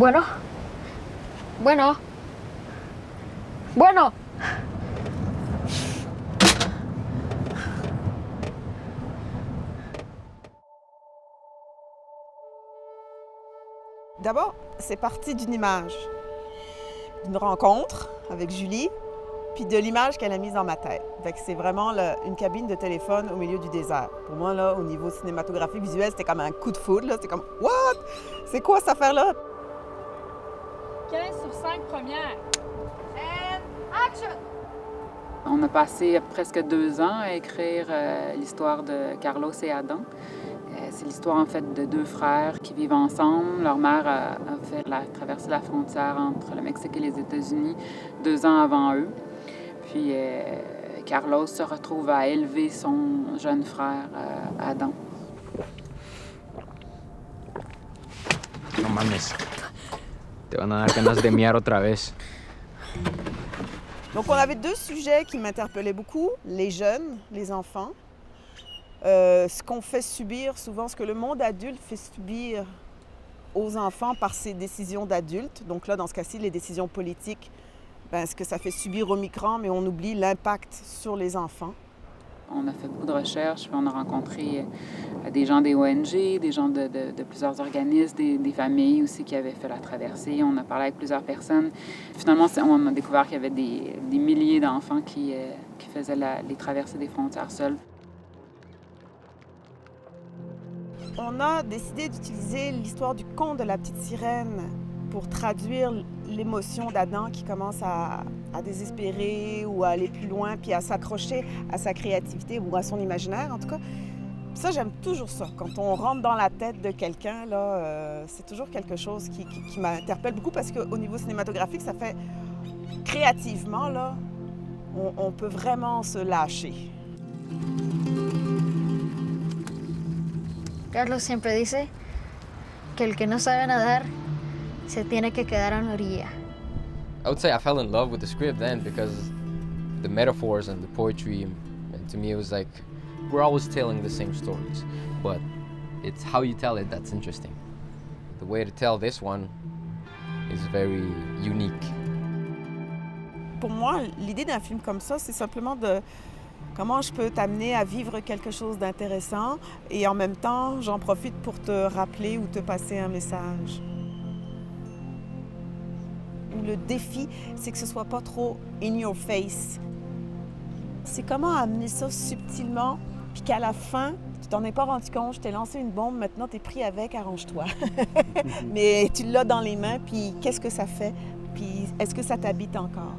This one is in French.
Bueno, bueno, bueno. D'abord, c'est parti d'une image, d'une rencontre avec Julie, puis de l'image qu'elle a mise dans ma tête. Fait que c'est vraiment une cabine de téléphone au milieu du désert. Pour moi, là, au niveau cinématographique, visuel, c'était comme un coup de foudre. Là. C'était comme « What? C'est quoi cette affaire-là? » 15 sur 5 premières. And action! On a passé presque 2 ans à écrire l'histoire de Carlos et Adam. C'est l'histoire en fait de 2 frères qui vivent ensemble. Leur mère a traversé la frontière entre le Mexique et les États-Unis 2 ans avant eux. Puis Carlos se retrouve à élever son jeune frère Adam. No mames. Te van a dar ganas de miar otra vez. Donc, on avait 2 sujets qui m'interpellaient beaucoup, les jeunes, les enfants. Ce qu'on fait subir souvent, ce que le monde adulte fait subir aux enfants par ses décisions d'adultes. Donc là, dans ce cas-ci, les décisions politiques, ce que ça fait subir aux migrants, mais on oublie l'impact sur les enfants. On a fait beaucoup de recherches, puis on a rencontré des gens des ONG, des gens de plusieurs organismes, des familles aussi qui avaient fait la traversée. On a parlé avec plusieurs personnes. Finalement, on a découvert qu'il y avait des milliers d'enfants qui faisaient les traversées des frontières seuls. On a décidé d'utiliser l'histoire du conte de la petite sirène pour traduire l'émotion d'Adam qui commence à désespérer ou à aller plus loin, puis à s'accrocher à sa créativité ou à son imaginaire, en tout cas. Ça, j'aime toujours ça. Quand on rentre dans la tête de quelqu'un, là, c'est toujours quelque chose qui m'interpelle beaucoup parce qu'au niveau cinématographique, ça fait créativement, là, on peut vraiment se lâcher. Carlos siempre dice que el que no sabe nadar se tiene que quedar en la orilla. I would say I fell in love with the script then because the metaphors and the poetry, and to me it was like we're always telling the same stories, but it's how you tell it that's interesting. The way to tell this one is very unique. Pour moi, l'idée d'un film comme ça, c'est simplement de comment je peux t'amener à vivre quelque chose d'intéressant et en même temps, j'en profite pour te rappeler ou te passer un message. Le défi, c'est que ce soit pas trop in your face. C'est comment amener ça subtilement, puis qu'à la fin, tu t'en es pas rendu compte, je t'ai lancé une bombe, maintenant t'es pris avec, arrange-toi. Mais tu l'as dans les mains, puis qu'est-ce que ça fait? Puis est-ce que ça t'habite encore?